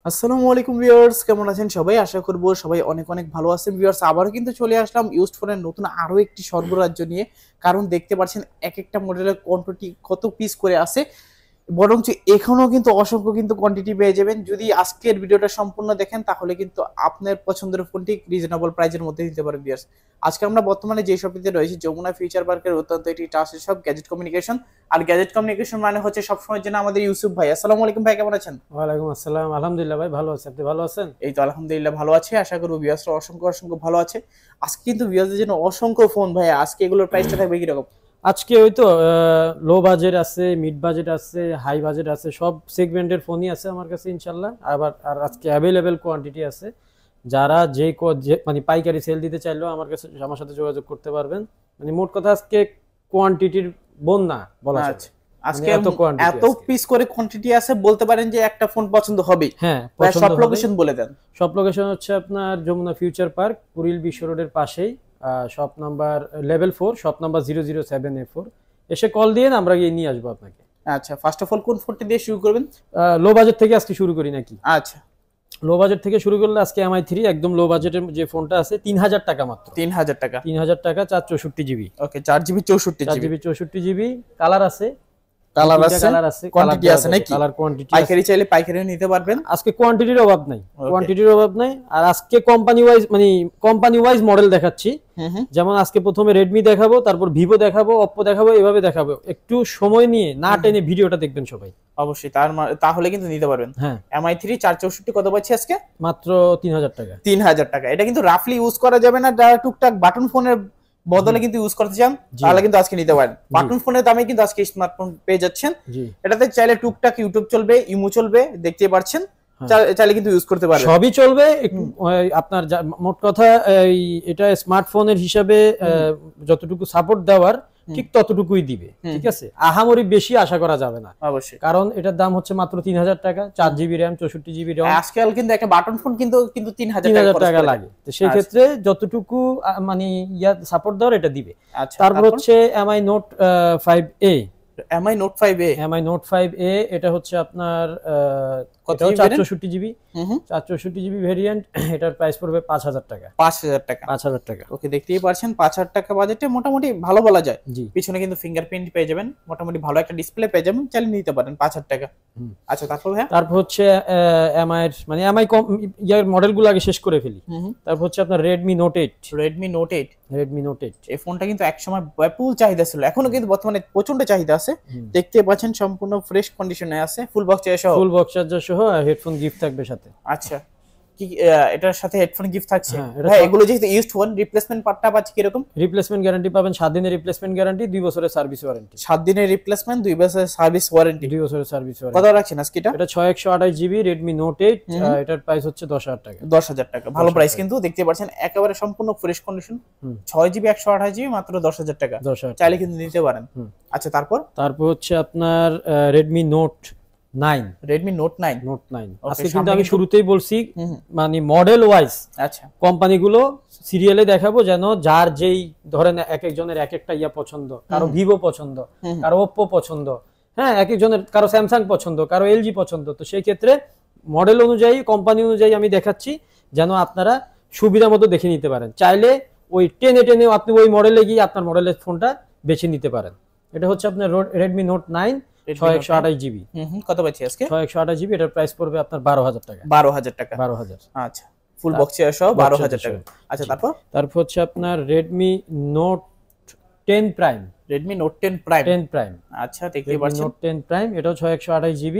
আসসালামু আলাইকুম ভিউয়ার্স, কেমন আছেন সবাই? আশা করব সবাই অনেক অনেক ভালো আছেন। ভিউয়ার্স, আবারও কিন্তু চলে আসলাম ইউজড ফোনের নতুন আরো একটি সর্বরাজ্য নিয়ে। কারণ দেখতে পাচ্ছেন এক একটা মডেলের কোয়ান্টিটি কত পিস করে আছে, বরঞ্চ এখানেও কিন্তু অসংখ্য কিন্তু কোয়ান্টিটি পেয়ে যাবেন। যদি আজকের ভিডিওটা সম্পূর্ণ দেখেন তাহলে কিন্তু আপনার পছন্দের ফোনটি রিজনেবল প্রাইসের মধ্যে দিতে পারেন। ভিউয়ার্স, আজকে আমরা বর্তমানে যে শপটিতে রয়েছি যমুনা ফিউচার পার্কের অত্যন্ত একটি ট্রাস্টেড শপ গ্যাজেট কমিউনিকেশন। আর গ্যাজেট কমিউনিকেশন মানে হচ্ছে সবসময়ের জন্য আমাদের ইউসুফ ভাই। আসসালামু আলাইকুম ভাই, কেমন আছেন? ওয়ালাইকুম আসসালাম, আলহামদুলিল্লাহ ভাই ভালো আছি। আপনি ভালো আছেন? এই তো আলহামদুলিল্লাহ ভালো আছে। আশা করবো ভিউয়ার্সরা অসংখ্য অসংখ্য ভালো আছে। আজকে কিন্তু ভিউয়ার্সদের জন্য অসংখ্য ফোন ভাই। আজকে এগুলোর প্রাইসটা থাকবে কিরকম? আজকে ওই তো লো বাজেট আছে, মিড বাজেট আছে, হাই বাজেট আছে, সব সেগমেন্টের ফোনই আছে আমার কাছে ইনশাল্লাহ। আর আজকে অ্যাভেলেবেল কোয়ান্টিটি আছে। যারা মানে পাইকারি সেল দিতে চাইলেও আমার সাথে যোগাযোগ করতে পারবেন। মানে মোট কথা আজকে কোয়ান্টিটির বন্যা বলা যায়। আজকে এত পিস করে কোয়ান্টিটি আছে, বলতে পারেন যে একটা ফোন পছন্দ হবে। হ্যাঁ, সব লোকেশন বলে দেন। সব লোকেশন হচ্ছে আপনার যমুনা ফিউচার পার্ক, কুড়িল বিশ্ব রোডের পাশেই, shop number level 4, shop number 007A4। এসে কল দিয়ে আমরা গিয়ে নিয়ে আসবো আপনাকে। আচ্ছা, ফার্স্ট অফ অল কোন ফোনটি দিয়ে শুরু করবেন? লো বাজেট থেকে আজকে শুরু করি নাকি? আচ্ছা, লো বাজেট থেকে শুরু করলে আজকে MI3 একদম লো বাজেটের যে ফোনটা আছে 3000 টাকা মাত্র। 3000 টাকা? 3000 টাকা, 464GB। ওকে, 4GB 64GB। 4GB 64GB। Colour আছে, কালার আছে, কোয়ান্টিটি আছে নাকি? কালার কোয়ান্টিটি পাইকারি চাইলে পাইকারিও নিতে পারবেন। আজকে কোয়ান্টিটির অভাব নাই, আর আজকে কোম্পানি ওয়াইজ মডেল দেখাচ্ছি। যেমন আজকে প্রথমে রেডমি দেখাবো, তারপর ভিভো দেখাবো, অপ্পো দেখাবো, এভাবে দেখাবো। একটু সময় নিয়ে না টেনে ভিডিওটা দেখবেন সবাই। অবশ্যই, তাহলে কিন্তু নিতে পারবেন। হ্যাঁ, MI3 464 কত পাচ্ছি আজকে? মাত্র 3000 টাকা। 3000 টাকা। এটা কিন্তু রাফলি ইউজ করা যাবে না, যারা টুকটাক বাটন ফোনের বদলে কিন্তু ইউজ করতে চান তাহলে কিন্তু আজকে নিতে পারেন। বাটন ফোনের দামে কিন্তু আজকে স্মার্টফোন পেয়ে যাচ্ছেন। এটাতে চাইলে টুকটাক ইউটিউব চলবে, ইমো চলবে, দেখতেই পাচ্ছেন। চাইলে কিন্তু ইউজ করতে পারবেন, সবই চলবে। আপনার মোট কথা এটা স্মার্টফোনের হিসাবে যতটুকু সাপোর্ট দেওয়ার ঠিক ততটুকুই দিবে। ঠিক আছে, আহামরি বেশি আশা করা যাবে না অবশ্যই, কারণ এটার দাম হচ্ছে মাত্র 3000 টাকা। 4GB RAM, 64GB ROM। আজকাল কিন্তু একটা বাটন ফোন কিন্তু 3000 টাকা লাগে। তো সেই ক্ষেত্রে যতটুকু মানে সাপোর্ট দেওয়ার এটা দিবে। তারপর হচ্ছে MI Note 5A। MI Note 5A, MI Note 5A এটা হচ্ছে আপনার 464GB 464GB ভেরিয়েন্ট। এটার প্রাইস পড়বে 5000 টাকা। 5000 টাকা? 5000 টাকা। ওকে, দেখতেই পাচ্ছেন 5000 টাকা বাজেটে মোটামুটি ভালো বলা যায়। পিছনে কিন্তু ফিঙ্গারপ্রিন্ট পেয়ে যাবেন, মোটামুটি ভালো একটা ডিসপ্লে পেয়ে যাবেন, চাইলে নিতে পারেন 5000 টাকা। আচ্ছা, তারপর হচ্ছে MI এর মানে MI ইয়ার মডেলগুলো আগে শেষ করে ফেলি। তারপর হচ্ছে আপনার Redmi Note 8। Redmi Note 8, Redmi Note 8 এই ফোনটা কিন্তু একসময় ব্যাপক চাহিদা ছিল, এখনো কিন্তু বর্তমানে প্রচন্ড চাহিদা আছে। দেখতে পাচ্ছেন সম্পূর্ণ ফ্রেশ কন্ডিশনে আছে, ফুল বক্স চার্জার সহ হেডফোন গিফট থাকবে সাথে। আচ্ছা, কি এটার সাথে হেডফোন গিফট থাকছে? হ্যাঁ, এগুলো যেহেতু ইউজড ফোন, রিপ্লেসমেন্ট পার্টটা পাচ্ছি কি রকম? রিপ্লেসমেন্ট গ্যারান্টি পাবেন 7 দিনের রিপ্লেসমেন্ট গ্যারান্টি, 2 বছরের সার্ভিস ওয়ারেন্টি। 7 দিনের রিপ্লেসমেন্ট, 2 বছরের সার্ভিস ওয়ারেন্টি। 2 বছরের সার্ভিস ওয়ারেন্টি। কত রাখছেন আজকে এটা? এটা 6128GB Redmi Note 8। এটার প্রাইস হচ্ছে 10000 টাকা। 10000 টাকা, ভালো প্রাইস কিন্তু। দেখতে পাচ্ছেন একেবারে সম্পূর্ণ ফ্রেশ কন্ডিশন। 6GB 128GB মাত্র 10000 টাকা। চাইলে কিন্তু নিতে পারেন। আচ্ছা, তারপর হচ্ছে আপনার Redmi Note 9। Redmi Note 9। আজকে কিন্তু আমি শুরুতেই বলছি মানে মডেল ওয়াইজ আচ্ছা কোম্পানিগুলো সিরিয়ালে দেখাবো, যেন যার যেই ধরেন এক একজনের এক একটা পছন্দ। কারো ভিভো পছন্দ, কারো ওপ্পো পছন্দ, হ্যাঁ, এক একজনের, কারো স্যামসাং পছন্দ, কারো এলজি পছন্দ। তো সেই ক্ষেত্রে মডেল অনুযায়ী, কোম্পানি অনুযায়ী আমি দেখাচ্ছি, যেন আপনারা সুবিধা মতো দেখে নিতে পারেন। চাইলে ওই টেনে আপনি ওই মডেলে গিয়ে আপনার মডেলের ফোনটা বেছে নিতে পারেন। এটা হচ্ছে আপনার Redmi Note 9 6128GB। কত পাচ্ছি আজকে? 6128GB। এটার প্রাইস পড়বে আপনার 12000 টাকা। 12000 টাকা? 12000। আচ্ছা, ফুল বক্স সহ 12000 টাকা। আচ্ছা, তারপর হচ্ছে আপনার Redmi Note 10 Prime। Redmi Note 10 Prime। আচ্ছা, দেখতে পাচ্ছেন Note 10 Prime, এটাও 6128GB।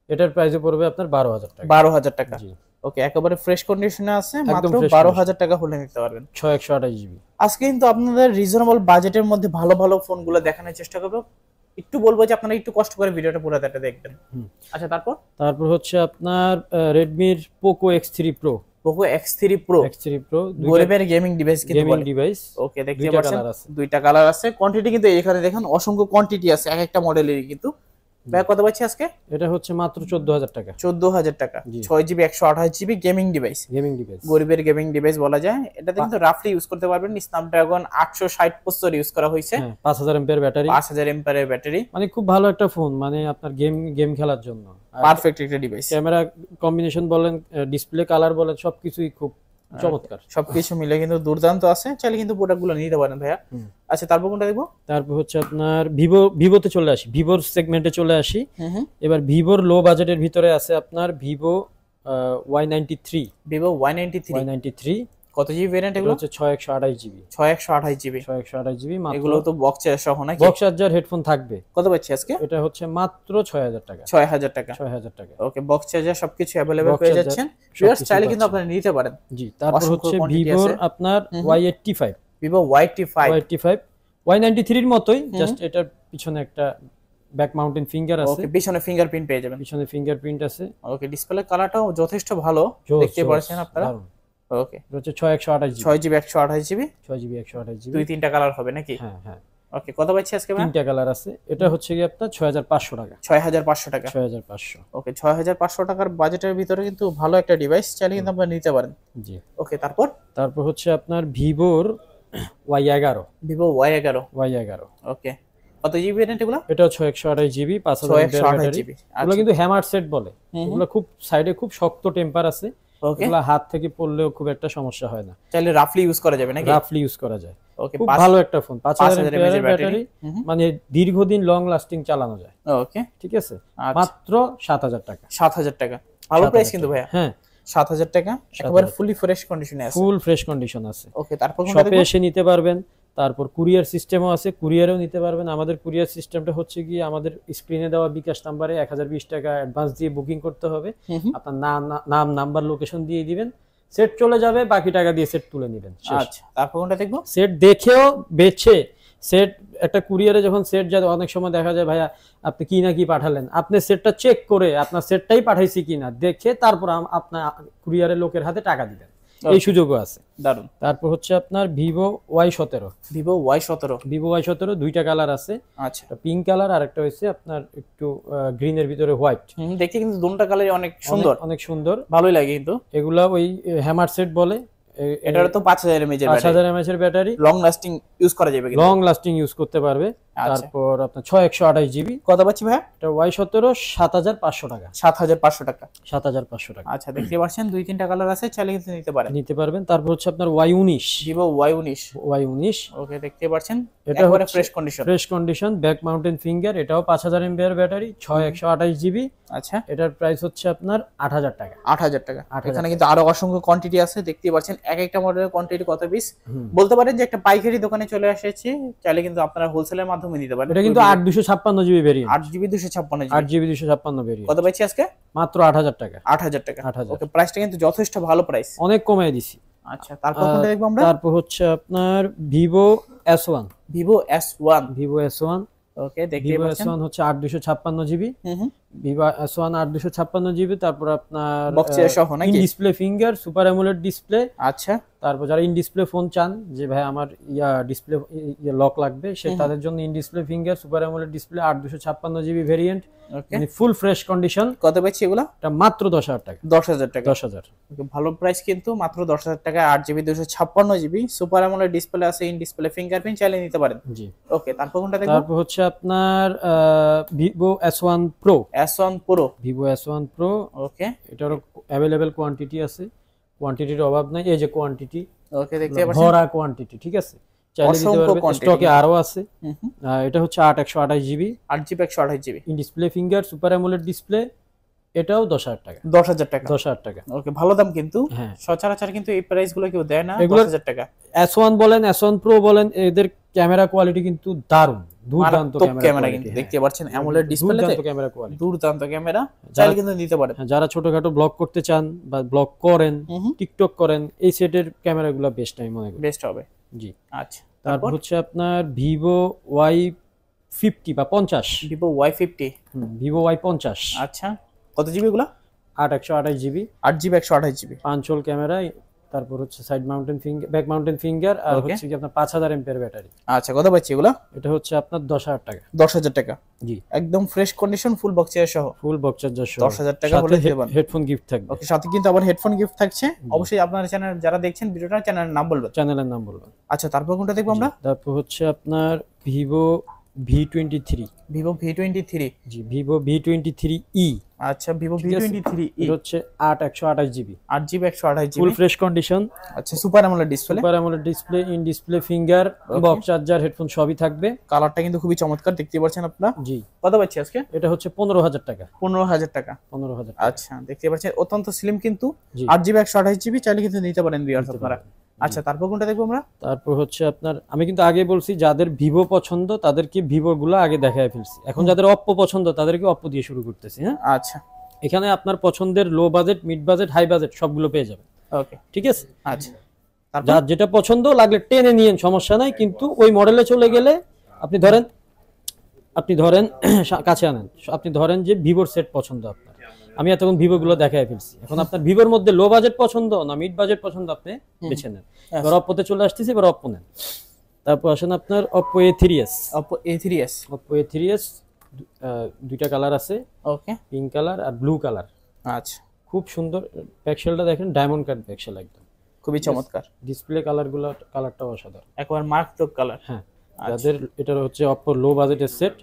এটার প্রাইসে পড়বে আপনার 12000 টাকা। 12000 টাকা, জি। ওকে, একেবারে ফ্রেশ কন্ডিশনে আছে, মাত্র 12000 টাকা হলে নিতে পারবেন 6128GB। আজকে কিন্তু আপনাদের রিজনেবল বাজেটের মধ্যে ভালো ভালো ফোনগুলো দেখানোর চেষ্টা করব। একটু বলবো যে আপনারা একটু কষ্ট করে ভিডিওটা পুরোটা দেখবেন। আচ্ছা, তারপর হচ্ছে আপনার Redmi Poco X3 Pro। Poco X3 Pro গরিবের গেমিং ডিভাইস কিন্তু বলে। ওকে, দেখতে পাচ্ছেন দুইটা কালার আছে। কোয়ান্টিটি কিন্তু এখানে দেখেন অসংখ্য কোয়ান্টিটি আছে, এক একটা মডেলেরই কিন্তু ভাই কত পাচ্ছি আজকে? এটা হচ্ছে মাত্র 14000 টাকা। 14000 টাকা, 6GB 128GB গেমিং ডিভাইস। গরিবের গেমিং ডিভাইস বলা যায়। এটাতে কিন্তু রাফলি ইউজ করতে পারবেন। স্ন্যাপড্রাগন 860 প্রসেসর ইউজ করা হয়েছে। 5000 এমপিআর ব্যাটারি, 5000 এমপিআর ব্যাটারি, মানে খুব ভালো একটা ফোন, মানে আপনার গেম খেলার জন্য পারফেক্ট একটা ডিভাইস। ক্যামেরা কম্বিনেশন বলেন, ডিসপ্লে কালার বলেন, সবকিছুই খুব চমৎকার। সবকিছু মিলে কিন্তু দুর্দান্ত আছে। চাইলে কিন্তু প্রোডাক্টগুলো নিতে পারেন ভাইয়া। আচ্ছা তারপর কোনটা দেখবো? তারপর হচ্ছে আপনার ভিভোতে চলে আসি, ভিভোর সেগমেন্টে চলে আসি। এবার ভিভোর লো বাজেটের ভিতরে আছে আপনার ভিভো Y93। ভিভো Y93 কত জিবি ভেরিয়েন্ট এগুলো? হচ্ছে 6128GB। 6128GB মাত্র। এগুলো তো বক্স চার্জার সহ নাকি? বক্স চার্জার, হেডফোন থাকবে। কত পাচ্ছি আজকে? এটা হচ্ছে মাত্র 6000 টাকা। 6000 টাকা। ওকে, বক্স চার্জার সবকিছু अवेलेबल পেয়ে যাচ্ছেন। ভিউয়ার্স চাইলে কিন্তু আপনারা নিতে পারেন। জি, তারপর হচ্ছে ভিভোর আপনার Y85। ভিভো Y85 Y93 এর মতোই, জাস্ট এটার পিছনে একটা ব্যাক মাউন্টেন ফিঙ্গার আছে। ওকে, পিছনে ফিঙ্গারপ্রিন্ট পেয়ে যাবেন। পিছনে ফিঙ্গারপ্রিন্ট আছে। ওকে, ডিসপ্লে কালারটাও যথেষ্ট ভালো দেখতে পাচ্ছেন আপনারা। ওকে, হচ্ছে 6/128GB। 6GB 128GB দুই তিনটা কালার হবে নাকি? হ্যাঁ হ্যাঁ। ওকে, কত পাচ্ছি আজকে ভাই? তিনটা কালার আছে। এটা হচ্ছে কি আপনার 6500 টাকা। 6500 টাকা। 6500। ওকে, 6500 টাকার বাজেটের ভিতরে কিন্তু ভালো একটা ডিভাইস, চাইলে কিন্তু আপনারা নিতে পারেন। জি। ওকে, তারপর হচ্ছে আপনার ভিভোর Y11। Vivo Y11। ওকে, কত জিবি ভেরিয়েন্ট এগুলো? এটা 128GB 5000 ব্যাটারি। এগুলো কিন্তু হ্যামার সেট বলে। এগুলো খুব সাইডে খুব শক্ত টেম্পার আছে। এগুলো হাত থেকে পড়লেও খুব একটা সমস্যা হয় না। চাইলে রাফলি ইউজ করা যাবে নাকি? রাফলি ইউজ করা যায়। ওকে, খুব ভালো একটা ফোন। 5000 এর ব্যাটারি, মানে দীর্ঘদিন লং লাস্টিং চালানো যায়। ওকে, ঠিক আছে। মাত্র 7000 টাকা। 7000 টাকা, ভালো প্রাইস কিন্তু ভাইয়া। হ্যাঁ, 7000 টাকা, একেবারে ফুলি ফ্রেশ কন্ডিশনে আছে। ফুল ফ্রেশ কন্ডিশন আছে। ওকে, তারপর শপে এসে নিতে পারবেন। তারপর কুরিয়ার সিস্টেমও আছে, কুরিয়ারেও নিতে পারবেন। আমাদের কুরিয়ার সিস্টেমটা হচ্ছে কি, আমাদের স্ক্রিনে দেওয়া বিকাশ নাম্বারে 1020 টাকা অ্যাডভান্স দিয়ে বুকিং করতে হবে। আপনার নাম নাম্বার লোকেশন দিয়ে দিবেন, সেট চলে যাবে, বাকি টাকা দিয়ে সেট তুলে নেবেন। আচ্ছা, তারপর কোনটা দেখবো? সেট দেখেও বেছে সেট, একটা কুরিয়ারে যখন সেট যায় অনেক সময় দেখা যায় ভাইয়া আপনি কি না কি পাঠালেন, আপনি সেটটা চেক করে আপনার সেটটাই পাঠাইছি কিনা দেখে তারপর আপনার কুরিয়ারের লোকের হাতে টাকা দিবেন, এই সুযোগও আছে। দারুন। তারপর হচ্ছে আপনার ভিভো Y17। ভিভো Y17 দুইটা কালার আছে। আচ্ছা, পিঙ্ক কালার আর একটা হচ্ছে আপনার একটু গ্রিনের ভিতরে হোয়াইট। দেখতে কিন্তু দুটো কালারই অনেক সুন্দর, ভালোই লাগে কিন্তু। এগুলা ওই হ্যামার সেট বলে। এটার তো 5000 mAh এর ব্যাটারি, লং লাস্টিং ইউজ করা যাবে, লং লাস্টিং ইউজ করতে পারবে। তারপর আপনার 6128GB। কত পাচ্ছি ভাই? এটা Y17 7500 টাকা। 7500 টাকা। 7500 টাকা। আচ্ছা, দেখতে পাচ্ছেন দুই তিনটা কালার আছে, চাইলে কিন্তু নিতে পারবেন। তারপর হচ্ছে আপনার Y19। Vivo Y19। ওকে, দেখতে পাচ্ছেন এটা একেবারে fresh condition, back mountain finger. এটাও 5000 mAh ব্যাটারি, 6128GB। আচ্ছা, এটার প্রাইস হচ্ছে আপনার 8000 টাকা। 8000 টাকা। এখানে কিন্তু আরো অসংখ্য কোয়ান্টিটি আছে, দেখতে পাচ্ছেন এক একটা মডেলের কোয়ান্টিটি কত পিস। বলতে পারেন যে একটা পাইকারি দোকানে চলে এসেছি, চাইলে কিন্তু আপনারা হোলসেলের মাধ্যমে নিতে পারেন। এটা কিন্তু 8256GB variant. 8GB 256GB। 8GB 256 variant. কত পাচ্ছি আজকে? মাত্র 8000 টাকা। 8000 টাকা। ওকে, প্রাইসটা কিন্তু যথেষ্ট ভালো প্রাইস, অনেক কমিয়ে দিছি। আচ্ছা, তারপর কোনটা দেখব আমরা? তারপর হচ্ছে আপনার ভিভো S1। Vivo S1। ওকে, দেখতে পাচ্ছেন S1 হচ্ছে 8256GB। Vivo S1 8256GB। তারপর আপনার বক্স চার্জার সহ নাকি? In display finger, super AMOLED display. আচ্ছা, তারপর যারা ইন ডিসপ্লে ফোন চান, যে ভাই আমার ডিসপ্লে লক লাগবে, সে তাদের জন্য in display finger, super AMOLED display, 8256GB variant, মানে ফুল ফ্রেশ কন্ডিশন। কত পাচ্ছি এগুলা? এটা মাত্র 10000 টাকা। 10000 টাকা। 10000। ওকে, ভালো প্রাইস কিন্তু, মাত্র 10000 টাকা। 8GB 256GB super AMOLED display আছে, ইন ডিসপ্লে ফিঙ্গারপ্রিন্ট, চাইলে নিতে পারেন। জি। ওকে, তারপর কোনটা দেখব? তারপর হচ্ছে আপনার Vivo S1 Pro। Vivo S1 Pro। ওকে, এটারও अवेलेबल কোয়ান্টিটি আছে, কোয়ান্টিটির অভাব নাই। এই যে কোয়ান্টিটি, ওকে, দেখতে পাচ্ছেন ভরা কোয়ান্টিটি, ঠিক আছে, চাইলে দিতে পারবেন, স্টকে আরো আছে। এটা হচ্ছে 8128GB। 8GB 128GB in display finger, super AMOLED display. এটাও 10000 টাকা। 10000 টাকা। 10000 টাকা। ওকে, ভালো দাম কিন্তু। সচরাচর কিন্তু এই প্রাইস গুলো কেউ দেয় না। 10000 টাকা। S1 বলেন, S1 Pro বলেন, এদের ক্যামেরা কোয়ালিটি কিন্তু দারুণ, দুর্দান্ত ক্যামেরা কিন্তু দেখতে পাচ্ছেন অ্যামোলেড ডিসপ্লেতে, দুর্দান্ত ক্যামেরা কোয়ালিটি, দুর্দান্ত ক্যামেরা, চাইলে কিন্তু নিতে পারেন। যারা ছোটখাটো ব্লগ করতে চান বা ব্লগ করেন, টিকটক করেন, এই সেটের ক্যামেরাগুলো বেস্ট, আমি মনে করি বেস্ট হবে। জি। আচ্ছা, তারপর হচ্ছে আপনার ভিভো Y50 বা 50। Vivo Y50। আচ্ছা, কত জিবি এগুলা? 8128GB। 8GB 128GB। 5 whole camera. তারপর হচ্ছে side mountain finger, back mountain finger, আর হচ্ছে কি আপনার 5000 এমপিআর ব্যাটারি। আচ্ছা, কত পাচ্ছি এগুলা? এটা হচ্ছে আপনার 10000 টাকা। 10000 টাকা, জি একদম fresh condition, full box charger সহ, ফুল বক্স চার্জার সহ 10000 টাকা হলে দিতে পারেন। হেডফোন গিফট থাকবে। ওকে, সাথে কিন্তু আবার হেডফোন গিফট থাকছে। অবশ্যই আপনার চ্যানেল যারা দেখছেন ভিডিওটা, চ্যানেলের নাম বলবেন। চ্যানেলের নাম বলবেন। আচ্ছা, তারপর কোনটা দেখবো আমরা? তারপর হচ্ছে আপনার ভিভো V23। ভিভো V23, জি ভিভো V23e। আচ্ছা, ভিভো V23e, এটা হচ্ছে 128 GB, 8GB 128GB, full fresh condition. আচ্ছা, super AMOLED display, super AMOLED display, in display finger, box charger, headphone সবই থাকবে। কালারটা কিন্তু খুবই চমৎকার, দেখতে পাচ্ছেন আপনারা। জি, কত পাচ্ছি আজকে? এটা হচ্ছে 15000 টাকা। 15000 টাকা, 15000। আচ্ছা, দেখতে পাচ্ছেন অত্যন্ত স্লিম কিন্তু, জি। 8GB 128GB, চাইলে কিন্তু নিতে পারেন ভিউয়ার্স আপনারা। আচ্ছা, তারপর কোনটা দেখবো আমরা? তারপর হচ্ছে আপনার, আমি কিন্তু আগে বলছি যাদের ভিভো পছন্দ তাদেরকে ভিভো গুলো আগে দেখায় ফেলছি। এখন যাদের অপ্পো পছন্দ তাদেরকে অপ্পো দিয়ে শুরু করতেছি। হ্যাঁ, আচ্ছা, এখানে আপনার পছন্দের low budget, mid budget, high budget সবগুলো পেয়ে যাবেন। ওকে, ঠিক আছে। আচ্ছা, তারপর যার যেটা পছন্দ লাগলে টেনে নিয়েন, সমস্যা নাই, কিন্তু ওই মডেলে চলে গেলে আপনি ধরেন কাছে আনেন। আপনি ধরেন যে ভিভোর সেট পছন্দ আপনার, আমি এতক্ষণ ভিভো গুলো দেখায় ফেলছি। এখন আপনার ভিভোর মধ্যে লো বাজেট পছন্দ না মিড বাজেট পছন্দ, আপনি বেছে নেন। এবার অপ্পোতে চলে আসতেছি, এবার অপ্পো নেন। তারপর আসেন আপনার অপ্পো A3s। অপ্পো A3s দুইটা কালার আছে, ওকে, পিঙ্ক কালার আর ব্লু কালার। আচ্ছা, খুব সুন্দর। প্যাকশেলটা দেখেন, ডায়মন্ড কাট প্যাকশেল, একদম খুবই চমৎকার। ডিসপ্লে কালারটাও অসাধারণ, একবার মারাত্মক কালার। হ্যাঁ। যাদের এটা হচ্ছে অপ্পো লো বাজেটের সেট,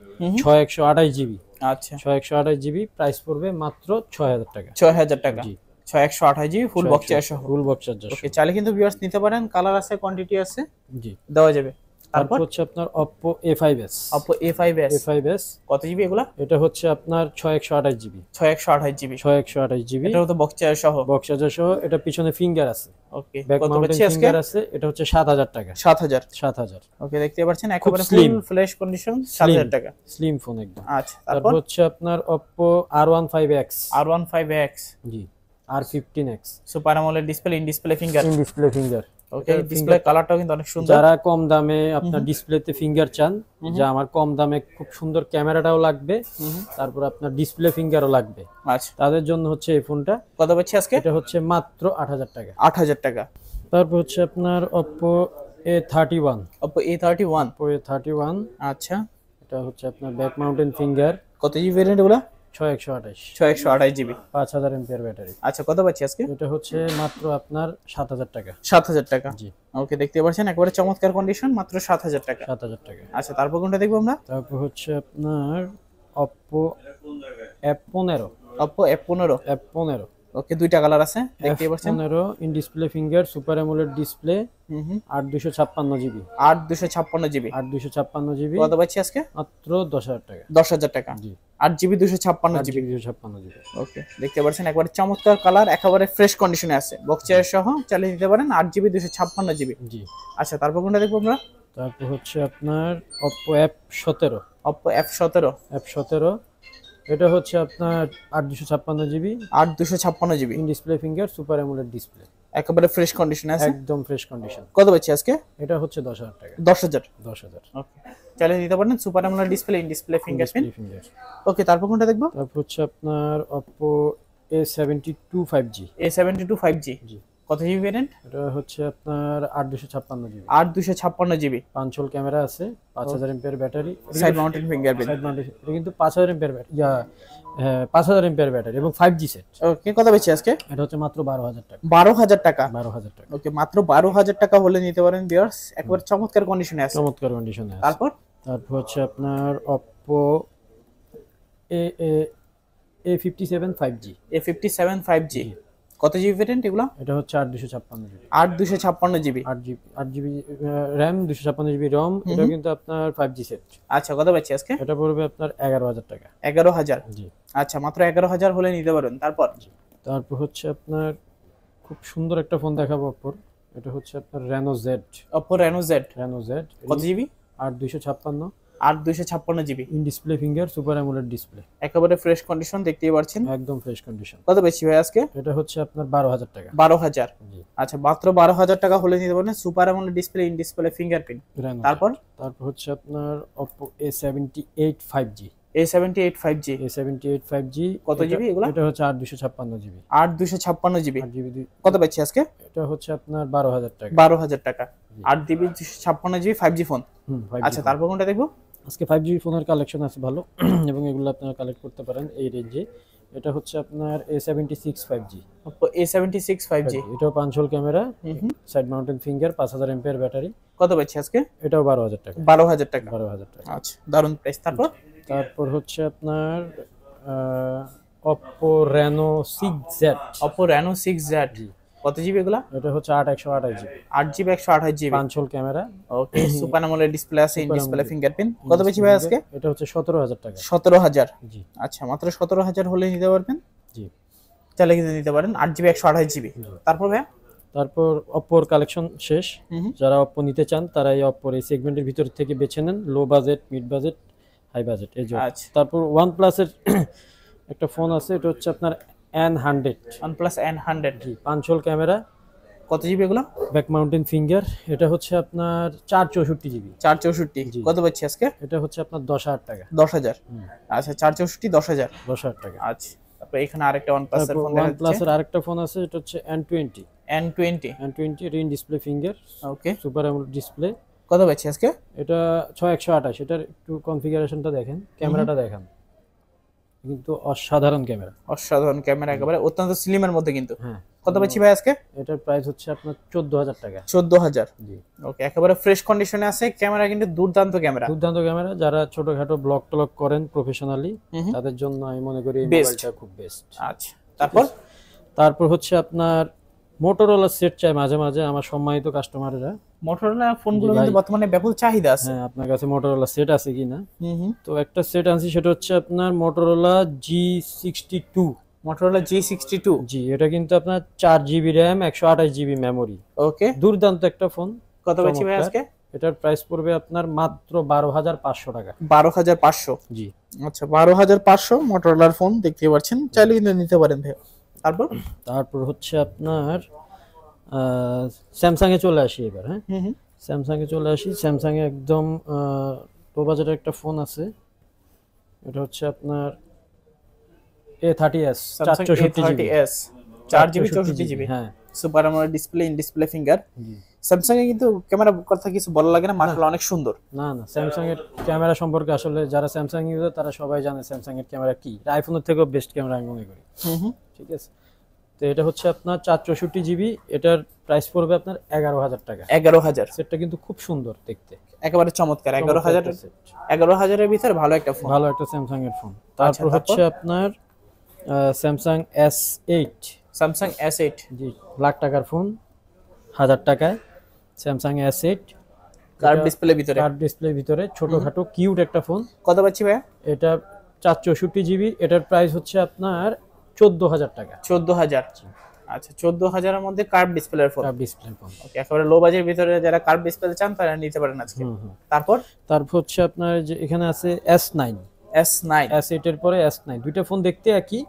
6128GB, আচ্ছা, 6128GB, প্রাইস পড়বে মাত্র 6000 টাকা। 6000 টাকা, জি, 6128GB, ফুল বক্স চার্জার সহ। Full box charger. ওকে, চাইলে কিন্তু ভিউয়ার্স নিতে পারেন, কালার আছে, কোয়ান্টিটি আছে, জি, দেওয়া যাবে। তারপর হচ্ছে আপনার অপ্পো A5s। অপ্পো A5s, কত জিবি এগুলা? এটা হচ্ছে আপনার 6128GB। 6128GB, 6128GB, এটাও তো বক্স চার্জার সহ। বক্স চার্জার সহ। এটা পিছনে ফিঙ্গার আছে, ওকে, ব্যাক কত মাউন্টেন পাচ্ছি আজকে? ফিঙ্গার আছে। এটা হচ্ছে 7000 টাকা। 7000। ওকে, দেখতে পাচ্ছেন একেবারে ফুল ফ্রেশ কন্ডিশন, 7000 টাকা, স্লিম ফোন একদম। আচ্ছা, তারপর হচ্ছে আপনার Oppo R15X। G, R15X, super AMOLED display, in display finger, in display finger. Okay, display কালারটাও কিন্তু অনেক সুন্দর। যারা কম দামে আপনার ডিসপ্লেতে ফিঙ্গার চান, যে আমার কম দামে খুব সুন্দর ক্যামেরাটাও লাগবে, তারপর আপনার ডিসপ্লে ফিঙ্গারও লাগবে, আচ্ছা, তাদের জন্য হচ্ছে এই ফোনটা। কত পাচ্ছি আজকে? এটা হচ্ছে মাত্র 8000 টাকা। 8000 টাকা। তারপর হচ্ছে আপনার অপ্পো A31। অপ্পো A31, আচ্ছা, এটা হচ্ছে আপনার ব্যাক মাউন্টেন ফিঙ্গার। কত জিবি ভেরিয়েন্ট এগুলা? 6128, 6128GB, 5000 এমপিআর ব্যাটারি। আচ্ছা, কত পাচ্ছি আজকে? এটা হচ্ছে মাত্র আপনার 7000 টাকা। 7000 টাকা, জি, ওকে, দেখতে পাচ্ছেন একেবারে চমৎকার কন্ডিশন, মাত্র 7000 টাকা। 7000 টাকা। আচ্ছা, তারপর কোনটা দেখবো আমরা? তারপর হচ্ছে আপনার অপ্পো F15। অপ্পো F15, ওকে, দুইটা কালার আছে, দেখতে পাচ্ছেন। F15 in display finger, super AMOLED display, 8256GB। 8256GB, 8256GB, কত পাচ্ছি আজকে? মাত্র 10000 টাকা। 10000 টাকা, জি, 8GB 256GB, 256GB। ওকে, দেখতে পাচ্ছেন একবারে চমৎকার কালার, একেবারে ফ্রেশ কন্ডিশনে আছে, বক্স চার্জার সহ, চালিয়ে নিতে পারেন, 8GB 256GB। জি, আচ্ছা, তারপর কোনটা দেখবো আমরা? তারপর হচ্ছে আপনার অপ্পো F17। অপ্পো F17, এটা হচ্ছে আপনার 8256GB, 8256GB, in display finger, super AMOLED display, একেবারে ফ্রেশ কন্ডিশনে আছে, একদম ফ্রেশ কন্ডিশন। কত পাচ্ছি আজকে? এটা হচ্ছে 10000 টাকা। 10000, 10000, ওকে, চালিয়ে নিতে পারেন, super AMOLED display, in display fingerprint. Finger. Okay, তারপর কোনটা দেখবো? তারপর হচ্ছে আপনার Oppo A72 5G। A72 5G, জি, কত জিবি ভেরিয়েন্ট? এটা হচ্ছে আপনার 8256GB, 8256GB, পাঁচল ক্যামেরা আছে, 5000 MPR battery, side mounted fingerprint, side mounted. এটা কিন্তু 5000 এমপিআর ব্যাটারি, 5000 এমপিআর ব্যাটারি এবং 5G সেট। ওকে, কত বেশি আজকে? এটা হচ্ছে মাত্র 12000 টাকা। 12000 টাকা, 12000 টাকা। ওকে, মাত্র 12000 টাকা হলে নিতে পারেন ভিউয়ার্স, একবারে চমৎকার কন্ডিশনে আছে, চমৎকার কন্ডিশনে আছে। তারপর হচ্ছে আপনার Oppo A57 5G। A57 5G, কত জিবি ভেরিয়েন্ট এগুলো? এটা হচ্ছে 8256GB, 8256GB, 8GB RAM, 256GB ROM। এটা কিন্তু আপনার 5G সেট। আচ্ছা, কত পাচ্ছি আজকে? এটা পড়বে আপনার 11000 টাকা। 11000, জি, আচ্ছা, মাত্র 11000 হলে নিতে পারেন। তারপর হচ্ছে আপনার খুব সুন্দর একটা ফোন দেখাবো অপ্পোর। এটা হচ্ছে আপনার Reno Z। Oppo Reno Z, কত GB? 8256, 8256GB, in display finger, super AMOLED display, একেবারে ফ্রেশ কন্ডিশন, দেখতেই পাচ্ছেন, একদম ফ্রেশ কন্ডিশন। কত বেশি ভাই আজকে? এটা হচ্ছে আপনার 12000 টাকা। 12000, জি, আচ্ছা, মাত্র 12000 টাকা হলে নিতে পারেন, super AMOLED display, in display fingerprint. Reno Z। তারপর হচ্ছে আপনার Oppo A78 5G। A78 5G A78 5G কত জিবি এগুলা? এটা হচ্ছে 8256 জিবি। 8256 জিবি 8 জিবি কত পাচ্ছি আজকে? এটা হচ্ছে আপনার 12000 টাকা। 12000 টাকা 8 জিবি 256 জিবি 5G ফোন। আচ্ছা তারপর কোনটা দেখবো? আজকে 5G ফোনের কালেকশন আছে ভালো এবং এগুলো আপনারা কালেক্ট করতে পারেন এই রেঞ্জে। এটা হচ্ছে আপনার A76 5G। Oppo A76 5G এটাও 5 whole camera, side mountain finger, 5000 MPR battery. কত পাচ্ছি আজকে? এটাও 12000 টাকা। 12000 টাকা। 12000 টাকা। আচ্ছা দারুন প্রাইস। তারপর হচ্ছে আপনার Oppo Reno 6Z। Oppo Reno 6Z কত জিবি এগুলা? এটা হচ্ছে 8128 GB. 8 GB 128 GB 5 whole camera. ওকে সুপার অ্যামোলেড ডিসপ্লে আছে, ইন ডিসপ্লে ফিঙ্গারপ্রিন্ট। কত বেশি ভাই আজকে? এটা হচ্ছে 17000 টাকা। 17000 জি। আচ্ছা মাত্র 17000 হলে নিতে পারবেন। জি চাইলে কিন্তু নিতে পারেন 8 জিবি 128 জিবি। তারপর ভাই তারপর Oppoর কালেকশন শেষ। যারা Oppo নিতে চান তারা এই Oppoর এই সেগমেন্টের ভিতর থেকে বেছে নেন, low budget, mid budget, high budget এই যে। তারপর OnePlus এর একটা ফোন আছে, এটা হচ্ছে আপনার N100। OnePlus N100 জি 5 হোল ক্যামেরা। কত জিবি এগুলো? Back mountain finger. এটা হচ্ছে আপনার 464 জিবি। 464 কত পাচ্ছি আজকে? এটা হচ্ছে আপনার 10000 টাকা। 10000 আচ্ছা 464 10000 10000 টাকা। আচ্ছা তারপর এখানে আরেকটা OnePlus এর ফোন দেখা যাচ্ছে। OnePlus এর আরেকটা ফোন আছে, এটা হচ্ছে N20 রিন ডিসপ্লে ফিঙ্গার। ওকে সুপার অ্যামোলেড ডিসপ্লে। কত পাচ্ছি আজকে? এটা 6128। এটার একটু কনফিগারেশনটা দেখেন, ক্যামেরাটা দেখেন, কিন্তু অসাধারণ ক্যামেরা। অসাধারণ ক্যামেরা একেবারে অত্যন্ত স্লিমের মধ্যে কিন্তু। হ্যাঁ কত পাচ্ছি ভাই আজকে? এটার প্রাইস হচ্ছে আপনার 14000 টাকা। 14000 জি ওকে একেবারে ফ্রেশ কন্ডিশনে আছে ক্যামেরা, কিন্তু দুর্দান্ত ক্যামেরা। দুর্দান্ত ক্যামেরা। যারা ছোটখাটো ব্লগ টলগ করেন প্রফেশনালি তাদের জন্য আমি মনে করি এই মোবাইলটা খুব বেস্ট। আচ্ছা তারপর হচ্ছে আপনার মোটরোলা সেট চাই মাঝে মাঝে আমার সম্মানিত কাস্টমাররা। মোটরোলা ফোনগুলো কিন্তু বর্তমানে ব্যাপক চাহিদা আছে। হ্যাঁ আপনার কাছে মোটরোলা সেট আছে কিনা? তো একটা সেট আনছি, সেটা হচ্ছে আপনার মোটরোলা G62। মোটরোলা G62 জি এটা কিন্তু আপনার 4 জিবি র্যাম 128 জিবি মেমোরি। ওকে দুর্দান্ত একটা ফোন। কত পাচ্ছি ভাই আজকে? এটার প্রাইস পড়বে আপনার মাত্র 12500 টাকা। 12500 জি আচ্ছা 12500 মোটরোলার ফোন দেখতে পাচ্ছেন, চাইলে কিন্তু নিতে পারেন ভাই। তারপর হচ্ছে আপনার স্যামসাং এ চলে আসি এবার। হ্যাঁ স্যামসাং এ চলে আসি। স্যামসাং এ একদম লো বাজেটের একটা ফোন আছে, এটা হচ্ছে আপনার A30s 464 4GB 64GB। হ্যাঁ super AMOLED display, in display finger. Samsung A কিন্তু ক্যামেরা কথা কিছু বলা লাগে না, মাশাআল্লাহ অনেক সুন্দর। না স্যামসাং এর ক্যামেরা সম্পর্কে আসলে যারা স্যামসাং ইউজার তারা সবাই জানে স্যামসাং এর ক্যামেরা কি, আইফোনের থেকেও বেস্ট ক্যামেরা আমি মনে করি। ঠিক আছে, তো এটা হচ্ছে আপনার 464GB। এটার প্রাইস পড়বে আপনার 11000 টাকা। 11000 সেটটা কিন্তু খুব সুন্দর দেখতে, একেবারে চমৎকার। 11000 এর ভিতরে ভালো একটা ফোন, ভালো একটা স্যামসাং এর ফোন। তারপর হচ্ছে আপনার স্যামসাং S8 জি লাখ টাকার ফোন, 1000 টাকায় স্যামসাং S8 কার্ভ ডিসপ্লে ভিতরে ছোটখাটো কিউট একটা ফোন। কত পাচ্ছি ভাই? এটা 464GB। এটার প্রাইস হচ্ছে আপনার 14000 টাকা। 14000 আচ্ছা 14000 এর মধ্যে কার্ভ ডিসপ্লের ফোন। ওকে একেবারে লো বাজেটের ভিতরে যারা কার্ভ ডিসপ্লে চান তারা নিতে পারেন আজকে। তারপর হচ্ছে আপনার যে এখানে আছে S9 S8 এর পরে S9। দুইটা ফোন দেখতে একই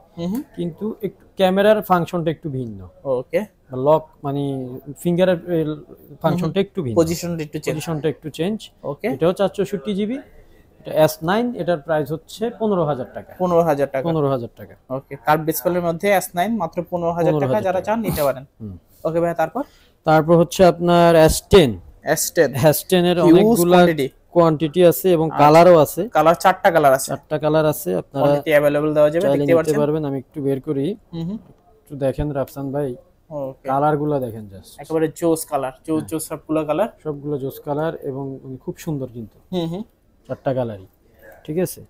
কিন্তু একটু ক্যামেরার ফাংশনটা একটু ভিন্ন। ওকে লক মানে ফিঙ্গারের ফাংশনটা একটু ভিন্ন, পজিশনটা একটু চেঞ্জ। ওকে এটাও 464GB। এটা S9, এটার প্রাইস হচ্ছে 15000 টাকা। 15000 টাকা। ওকে কার্ভ ডিসপ্লের মধ্যে S9 মাত্র 15000 টাকা, যারা চান নিতে পারেন। ওকে ভাই তারপর হচ্ছে আপনার S10 এর অনেকগুলা কোয়ান্টিটি আছে এবং কালারও আছে। চারটা কালার আছে, আপনারা কোয়ান্টিটি अवेलेबल দেওয়া যাবে, দেখতে পারবেন। আমি একটু বের করি, একটু দেখেন রাফসান ভাই। কালারগুলো দেখেন জাস্ট, একেবারে জোস কালার, জোস সবগুলো জোস কালার এবং খুব সুন্দর কিন্তু চারটা কালারই। ঠিক আছে,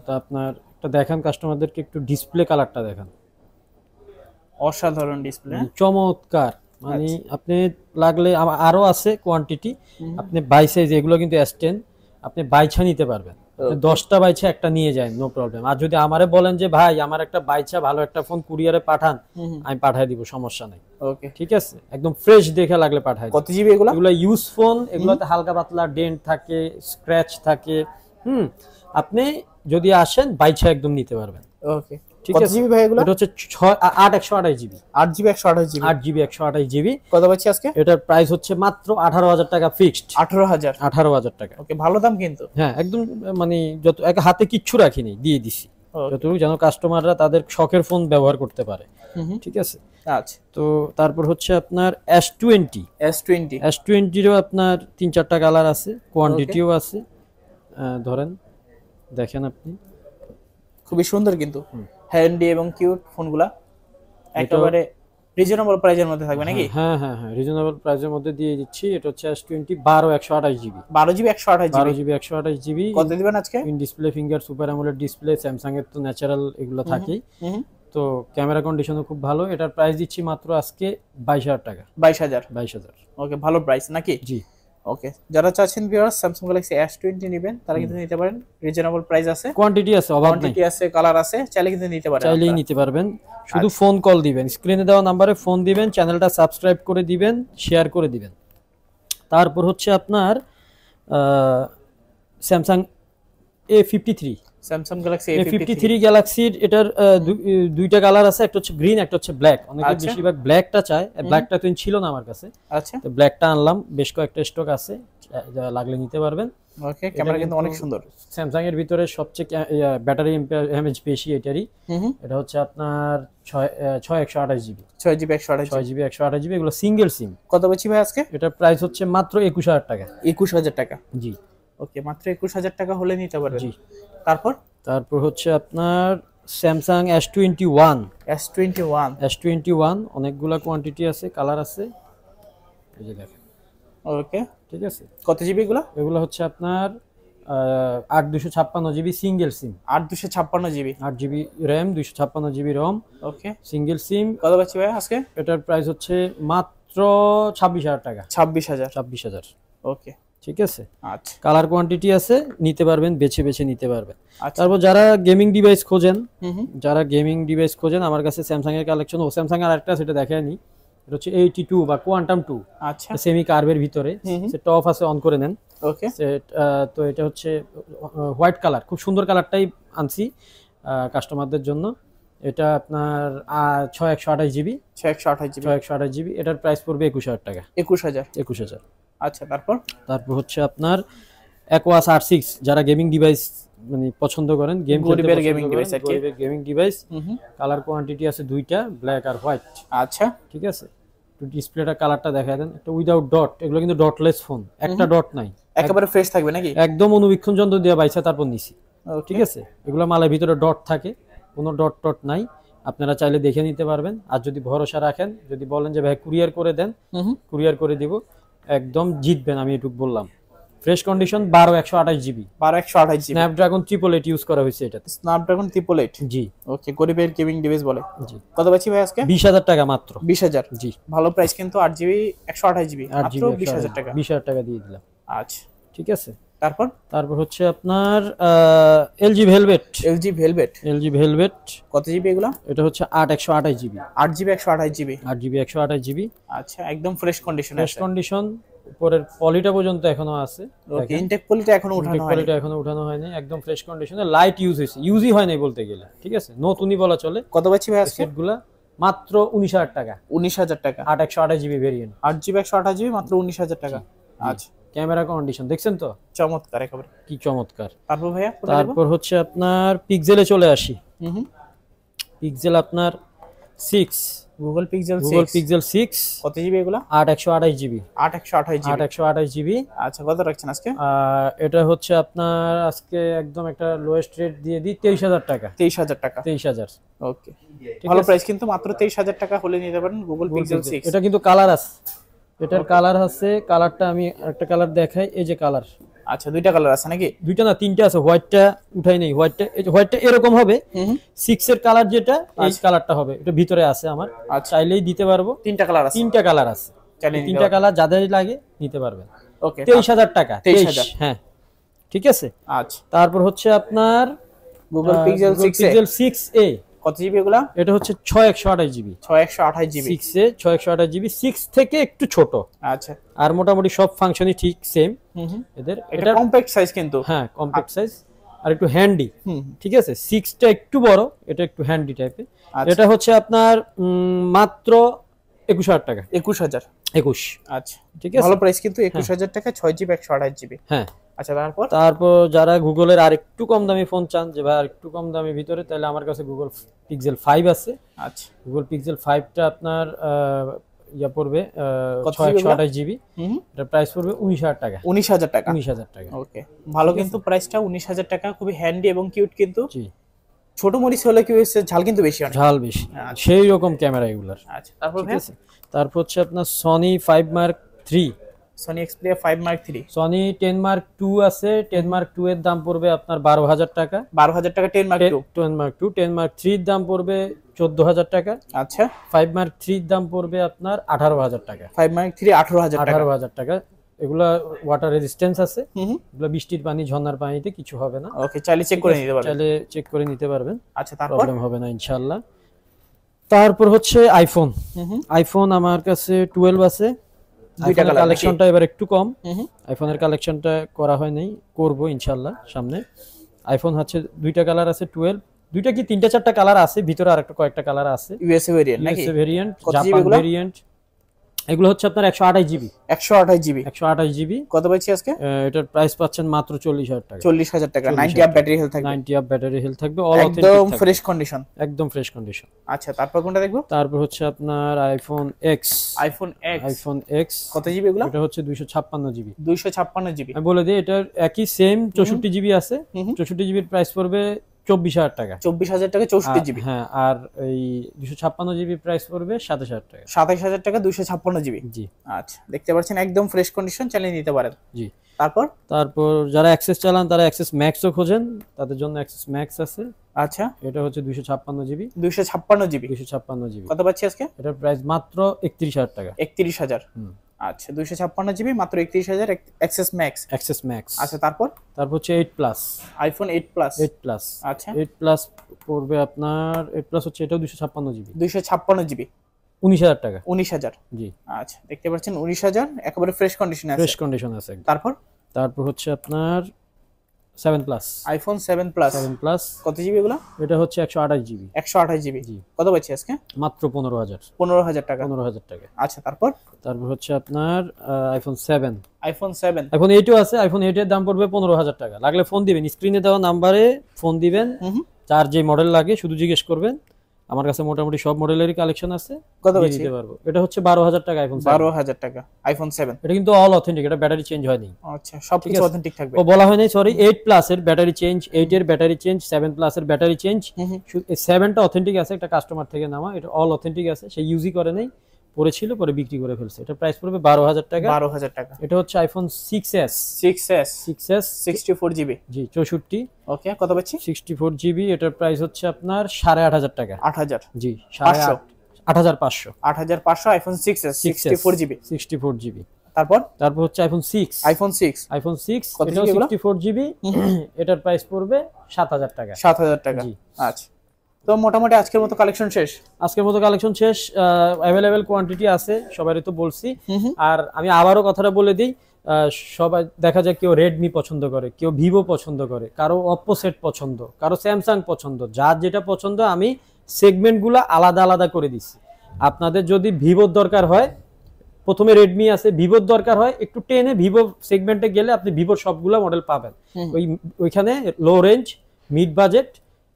তো আপনার একটা দেখান কাস্টমারদেরকে, একটু ডিসপ্লে কালারটা দেখান। অসাধারণ ডিসপ্লে, চমৎকার। মানে আপনি লাগলে আরো আছে কোয়ান্টিটি, আপনি বাই সাইজ, এগুলো কিন্তু S10 আপনি বাইছা নিতে পারবেন। 10টা বাইছা একটা নিয়ে যায়, নো প্রবলেম। আর যদি আমারে বলেন যে ভাই আমার একটা বাইছা ভালো একটা ফোন কুরিয়ারে পাঠান, আমি পাঠিয়ে দিব, সমস্যা নাই। ওকে ঠিক আছে, একদম ফ্রেশ দেখে লাগলে পাঠাই। কত জিবি এগুলো? ইউজ ফোন, এগুলোতে হালকা পাতলা ডেন্ট থাকে, স্ক্র্যাচ থাকে। আপনি যদি আসেন বাইছা একদম নিতে পারবেন। ওকে ঠিক কত আছে জিবি ভাই এগুলো? এটা হচ্ছে 8 128 GB 8 GB 128 GB 8 GB 128 GB. কত পাচ্ছি আজকে? এটার প্রাইস হচ্ছে মাত্র 18,000 টাকা ফিক্সড। 18,000 18,000 টাকা। ওকে, ভালো দাম কিন্তু। হ্যাঁ একদম, মানে যত এক হাতে কিচ্ছু রাখিনি, দিয়ে দিছি যতটুকু যেন কাস্টমাররা তাদের শখের ফোন ব্যবহার করতে পারে। ঠিক আছে। আচ্ছা, তো তারপর হচ্ছে আপনার S20 S20 আপনার 3-4টা কালার আছে, কোয়ান্টিটিও আছে। ধরেন দেখেন আপনি, খুবই সুন্দর কিন্তু, হ্যান্ডি এবং কিউট ফোনগুলা, একেবারে রিজনেবল প্রাইজের মধ্যে থাকবে নাকি? হ্যাঁ হ্যাঁ হ্যাঁ, রিজনেবল প্রাইসের মধ্যে দিয়ে দিচ্ছি। এটা হচ্ছে S20 12 128 GB 12 GB 128 GB 12 GB 128 GB. কত দিবেন আজকে? In display finger super AMOLED display, Samsung এর তো ন্যাচারাল এগুলো থাকেই। তো ক্যামেরা কন্ডিশনও খুব ভালো। এটার প্রাইস দিচ্ছি মাত্র আজকে 22,000 টাকা। 22,000 ওকে, ভালো প্রাইস নাকি? জি। ওকে, যারা চাচ্ছেন ভিউয়ার্স স্যামসাং গ্যালাক্সি S20 নেবেন তারা কিন্তু নিতে পারেন, রিজনেবল প্রাইস আছে, কোয়ান্টিটি আছে, অভাব নাই, কোয়ান্টিটি আছে, কালার আছে, চাইলে কিন্তু নিতে পারেন, চাইলেই নিতে পারবেন। শুধু ফোন কল দিবেন, স্ক্রিনে দেওয়া নাম্বারে ফোন দিবেন, চ্যানেলটা সাবস্ক্রাইব করে দিবেন, শেয়ার করে দিবেন। তারপর হচ্ছে আপনার Samsung A53 Samsung Galaxy A53 গ্যালাক্সির এটার দুইটা কালার আছে, একটা হচ্ছে গ্রিন, একটা হচ্ছে ব্ল্যাক। অনেকে বেশিরভাগ ব্ল্যাকটা চায়, ব্ল্যাকটা তো ছিল না আমার কাছে। আচ্ছা, তো ব্ল্যাকটা আনলাম, বেশ কয়েকটা স্টক আছে, লাগলে নিতে পারবেন। ওকে, ক্যামেরা কিন্তু অনেক সুন্দর। স্যামসাং এর ভিতরে সবচেয়ে ব্যাটারি এমএএইচ বেশি এটারই। এটা হচ্ছে আপনার 6128 জিবি 6 জিবি 128 6 জিবি 128 জিবি। এগুলো সিঙ্গেল সিম। কত বেশি ভাই আজকে? এটার প্রাইস হচ্ছে মাত্র 21,000 টাকা। 21,000 টাকা। জি। ওকে, মাত্র 21,000 টাকা হলে নিতে পারবেন। জি। তারপর হচ্ছে আপনার স্যামসাং S21 অনেকগুলা কোয়ান্টিটি আছে, কালার আছে, এই যে দেখেন। ওকে, ঠিক আছে। কত জিবি এগুলো? এগুলো হচ্ছে আপনার 8 256 GB single SIM. 8 256 GB 8 GB RAM, 256 GB ROM. Okay, single SIM. কত পাচ্ছি ভাই আজকে? এটার প্রাইস হচ্ছে মাত্র 26,000 টাকা। 26,000। ওকে, ঠিক আছে। আচ্ছা, কালার কোয়ান্টিটি আছে, নিতে পারবেন, বেছে বেছে নিতে পারবেন। আচ্ছা। তারপর যারা গেমিং ডিভাইস খোঁজেন, আমার কাছে স্যামসাং এর কালেকশন, স্যামসাং এর আরেকটা সেটা দেখায়নি, এটা হচ্ছে 82 বা কোয়ান্টাম 2। আচ্ছা, সেমি কার্ভের ভিতরে, সেটা অফ আছে, অন করে নেন। ওকে, তো এটা হচ্ছে হোয়াইট কালার, খুব সুন্দর কালারটাই আনছি কাস্টমারদের জন্য। এটা আপনার 6128 জিবি 628 জিবি। এটার প্রাইস পড়বে 21,000 টাকা। 21,000। আচ্ছা, তারপর হচ্ছে আপনার Aquos R6, যারা গেমিং ডিভাইস মানে পছন্দ করেন, গেমিং ডিভাইস, কালার কোয়ান্টিটি আছে দুইটা, ব্ল্যাক আর হোয়াইট। আচ্ছা, ঠিক আছে। একটু ডিসপ্লেটা কালারটা দেখায় দেন। একটা উইদাউট ডট, এগুলো কিন্তু ডটলেস ফোন, একটা ডট নাই, একেবারে ফ্রেশ থাকবে নাকি? একদম অনুবীক্ষণ যন্ত্র দিয়ে বাইসা তারপর নিছি। ঠিক আছে। এগুলো মালের ভিতরে ডট থাকে, কোনো ডট নাই। আপনারা চাইলে দেখে নিতে পারবেন। আর যদি ভরসা রাখেন, যদি বলেন যে ভাই কুরিয়ার করে দেন, কুরিয়ার করে দিব, একদম জিতবেন, আমি এটুকু বললাম। Fresh condition 12 128 GB Snapdragon 888 use করা হয়েছে এটাতে। স্ন্যাপড্রাগন 888। জি। ওকে, গরিবের গেমিং ডিভাইস বলে। জি। কত পাচ্ছি ভাই আজকে? 20,000 টাকা মাত্র। 20,000। জি। ভালো প্রাইস কিন্তু, 8 জিবি 128 জিবি মাত্র 20,000 টাকা। 20,000 টাকা দিয়ে দিলাম। আচ্ছা, ঠিক আছে। তারপর হচ্ছে আপনার LG ভেলভেট। কত জিবি এগুলো? এটা হচ্ছে 8 128 GB 8 GB 128 GB 8 GB 128 GB. আচ্ছা, একদম ফ্রেশ কন্ডিশন। উপরের পলিটা পর্যন্ত এখনো আছে। ওকে, ইনটেক পলিটা এখনো উঠানো হয়নি, একদম ফ্রেশ কন্ডিশনে। লাইট ইউজই হয় নাই বলতে গেলে। ঠিক আছে, নতুনই বলা চলে। কত পাচ্ছি ভাই আজকে? সেটগুলা মাত্র 19,000 টাকা। 19,000 টাকা। 8 128 জিবি ভেরিয়েন্ট, 8 জিবি 128 জিবি মাত্র 19,000 টাকা। আচ্ছা, ক্যামেরা কন্ডিশন দেখছেন তো, চমৎকার, একেবারে কি চমৎকার। তারপর ভাইয়া, তারপর হচ্ছে আপনার পিক্সেলে চলে আসি। পিক্সেল আপনার 6, গুগল পিক্সেল 6। কত জিবি এগুলো? 8 128 জিবি 8 128 জিবি। আচ্ছা, কত রাখছেন আজকে? এটা হচ্ছে আপনার আজকে একদম একটা লোয়েস্ট রেট দিয়ে দিই, 23,000 টাকা। 23,000। ওকে, ভালো প্রাইস কিন্তু, মাত্র 23,000 টাকা হলে নিতে পারেন গুগল পিক্সেল 6। এটা কিন্তু কালার আছে, এটার কালার আছে। কালারটা আমি একটা কালার দেখাই, এই যে কালার। আচ্ছা, দুইটা কালার আছে নাকি? দুইটা না, তিনটা আছে। হোয়াইটটা উঠাই নেই, হোয়াইটটা এরকম হবে। 6 এর কালার যেটা, এই কালারটা হবে, এটা ভিতরে আছে আমার। চাইলেই দিতে পারবো। তিনটা কালার আছে। তিনটা কালার যাদের লাগে নিতে পারবেন। ওকে, 23,000 টাকা। 23,000। হ্যাঁ, ঠিক আছে। আচ্ছা, তারপর হচ্ছে আপনার গুগল পিক্সেল 6a। কত জিবি এগুলা? এটা হচ্ছে 6 128 জিবি 6 128 জিবি 6 থেকে একটু ছোট। আচ্ছা, আর মোটামুটি সব ফাংশনই ঠিক সেম এদের। এটা কম্প্যাক্ট সাইজ কিন্তু। হ্যাঁ, কম্প্যাক্ট সাইজ। আর একটু হ্যান্ডি, ঠিক আছে। 6টা একটু বড়, এটা একটু হ্যান্ডি টাইপের। এটা হচ্ছে আপনার মাত্র 21,000 টাকা। 21,000। 21। আচ্ছা ঠিক আছে, ভালো প্রাইস কিন্তু 21,000 টাকা 6GB 128GB। হ্যাঁ। আচ্ছা তারপর যারা গুগলের আর একটু কম দামি ফোন চান, যে ভাই আর একটু কম দামি ভিতরে, তাহলে আমার কাছে গুগল পিক্সেল 5 আছে। আচ্ছা গুগল পিক্সেল 5টা আপনার ইয়া পড়বে 128GB। এটার প্রাইস পড়বে 19,000 টাকা। 19,000 টাকা। 19,000 টাকা। ওকে ভালো কিন্তু প্রাইসটা 19,000 টাকা, খুবই হ্যান্ডি এবং কিউট কিন্তু। জি। ছোট মরিচ হলে কি হয়েছে, ঝাল কিন্তু বেশি হয়, ঝাল বেশি, সেই রকম ক্যামেরা এগুলার। আচ্ছা তারপর ঠিক আছে, তারপর হচ্ছে আপনার Sony 5 Mark 3, Sony Xperia 5 Mark 3, Sony 10 Mark 2 আছে। 10 Mark 2 এর দাম পড়বে আপনার 12,000 টাকা। 12,000 টাকা 10 Mark 2। 10 Mark 2, 10 Mark 3 এর দাম পড়বে 14,000 টাকা। আচ্ছা 5 Mark 3 এর দাম পড়বে আপনার 18,000 টাকা। 5 Mark 3 18,000 টাকা। 18,000 টাকা। এগুলা ওয়াটার রেজিস্ট্যান্স আছে, এগুলা বৃষ্টির পানি, ঝর্ণার পানিতে কিছু হবে না। ওকে চাইলে চেক করে নিতে পারবেন। চাইলে চেক করে নিতে পারবেন। আচ্ছা তারপর প্রবলেম হবে না ইনশাআল্লাহ। তারপর হচ্ছে আইফোন। আইফোন আমার কাছে 12 আছে। দুইটা কালার, কালেকশনটা এবার একটু কম। আইফোনের কালেকশনটা করা হয় নাই, করব ইনশাআল্লাহ সামনে। আইফোন হচ্ছে দুইটা কালার আছে, 12, দুইটা কি তিনটা চারটা কালার আছে, ভিতরে আরেকটা কয়েকটা কালার আছে। ইউএসএ ভেরিয়েন্ট নাকি? USA variant, Japan variant. এগুলো হচ্ছে আপনার 128GB। 128GB। 128GB। কত পাচ্ছি আজকে? এটার প্রাইস পাচ্ছেন মাত্র 40,000 টাকা। 40,000 টাকা। 90 আপ ব্যাটারি হেলথ থাকবে। 90 আপ ব্যাটারি হেলথ থাকবে, অল অথেন্টিক, একদম ফ্রেশ কন্ডিশন। একদম ফ্রেশ কন্ডিশন। আচ্ছা তারপর কোনটা দেখবো? তারপর হচ্ছে আপনার আইফোন এক্স। আইফোন এক্স কত জিবি এগুলো? এটা হচ্ছে 256GB। 256GB। আমি বলে দিই, এটার একই সেম 64GB আছে। 64GB এর প্রাইস পড়বে 24,000 টাকা। 24,000 টাকা 64GB। হ্যাঁ, আর এই 256GB প্রাইস পড়বে 27,000 টাকা। 27,000 টাকা 256GB। জি। আচ্ছা দেখতে পাচ্ছেন একদম ফ্রেশ কন্ডিশন, চালিয়ে নিতে পারেন। জি। তারপর যারা অ্যাক্সেস চালান, তারা অ্যাক্সেস ম্যাক্সও খোঁজেন, তাদের জন্য অ্যাক্সেস ম্যাক্স আছে। আচ্ছা এটা হচ্ছে 256GB। 256GB। 256GB। কত পাচ্ছি আজকে? এটার প্রাইস মাত্র 31,000 টাকা। 31,000। আচ্ছা 256GB মাত্র 31,000 অ্যাক্সেস ম্যাক্স। Access max. আচ্ছা তারপর হচ্ছে 8 প্লাস। IPhone 8 plus. 8 প্লাস। আচ্ছা 8 প্লাস পড়বে আপনার, 8 প্লাস হচ্ছে এটাও 256GB। 256GB। 19,000 টাকা। 19,000। জি। আচ্ছা দেখতে পাচ্ছেন 19,000 একেবারে ফ্রেশ কন্ডিশনে আছে। ফ্রেশ কন্ডিশন আছে। তারপর হচ্ছে আপনার 7 প্লাস। IPhone 7 plus. 7 প্লাস কত জিবি এগুলো? এটা হচ্ছে 128GB। 128GB। জি। কত পাচ্ছি আজকে? মাত্র 15,000। 15,000 টাকা। 15,000 টাকা। আচ্ছা তারপর হচ্ছে আপনার আইফোন 7। আইফোন 7। আইফোন 8ও আছে। আইফোন 8 এর দাম পড়বে 15,000 টাকা। লাগলে ফোন দিবেন, স্ক্রিনে দেওয়া নাম্বারে ফোন দিবেন, যার যে মডেল লাগে শুধু জিজ্ঞেস করবেন। আমার কাছে মোটামুটি সব মডেলেরই কালেকশন আছে। কত পাচ্ছি? দিতে পারবো। এটা হচ্ছে 12,000 টাকা আইফোন 7। 12,000 টাকা আইফোন 7। এটা কিন্তু অল অথেন্টিক, এটা ব্যাটারি চেঞ্জ হয়নি। আচ্ছা সবকিছু অথেন্টিক থাকবে। ও বলা হয়নি, সরি। 8 প্লাস এর ব্যাটারি চেঞ্জ, 8 এর ব্যাটারি চেঞ্জ, 7 প্লাস এর ব্যাটারি চেঞ্জ। 7টা অথেন্টিক আছে, একটা কাস্টমার থেকে নেওয়া, এটা অল অথেন্টিক আছে। সে ইউজই করে নাই, পড়েছিল, পরে বিক্রি করে ফেলছে। এটা প্রাইস পড়বে 12,000 টাকা। 12,000 টাকা। এটা হচ্ছে আইফোন 6s। 6s 64GB। জি 64। ওকে কত পাচ্ছি? 64GB। এটার প্রাইস হচ্ছে আপনার 8,500 টাকা। 8,000। জি 8,500। 8,500 আইফোন 6s 64GB। 64GB। তারপর হচ্ছে আইফোন 6। আইফোন 6 এটাও 64GB। এটার প্রাইস পড়বে 7,000 টাকা। 7,000 টাকা। আচ্ছা তো মোটামুটি আজকের মতো কালেকশন শেষ। অ্যাভেলেবেল কোয়ান্টিটি আছে, সবারই তো বলছি। আর আমি আবারও কথাটা বলে দিই, সবাই দেখা যায় কেউ রেডমি পছন্দ করে, কেউ ভিভো পছন্দ করে, কারো অপ্পো সেট পছন্দ, কারো স্যামসাং পছন্দ। যার যেটা পছন্দ আমি সেগমেন্টগুলো আলাদা আলাদা করে দিছি। আপনাদের যদি ভিভোর দরকার হয়, প্রথমে রেডমি আছে, ভিভোর দরকার হয় একটু টেনে, ভিভো সেগমেন্টে গেলে আপনি ভিভোর সবগুলো মডেল পাবেন। ওইখানে low range, mid budget,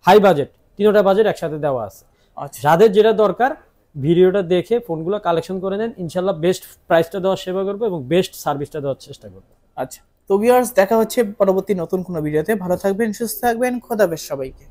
high budget, তিনটা বাজেট একসাথে দেওয়া আছে। যাদের যেটা দরকার ভিডিওটা দেখে ফোনগুলো কালেকশন করে নেন, ইনশাল্লাহ বেস্ট প্রাইসটা দেওয়ার সেবা করবো এবং বেস্ট সার্ভিসটা দেওয়ার চেষ্টা করবো। আচ্ছা তো ভিউয়ার্স দেখা হচ্ছে পরবর্তী নতুন কোনো ভিডিওতে। ভালো থাকবেন, সুস্থ থাকবেন, খোদা হাফেজ সবাইকে।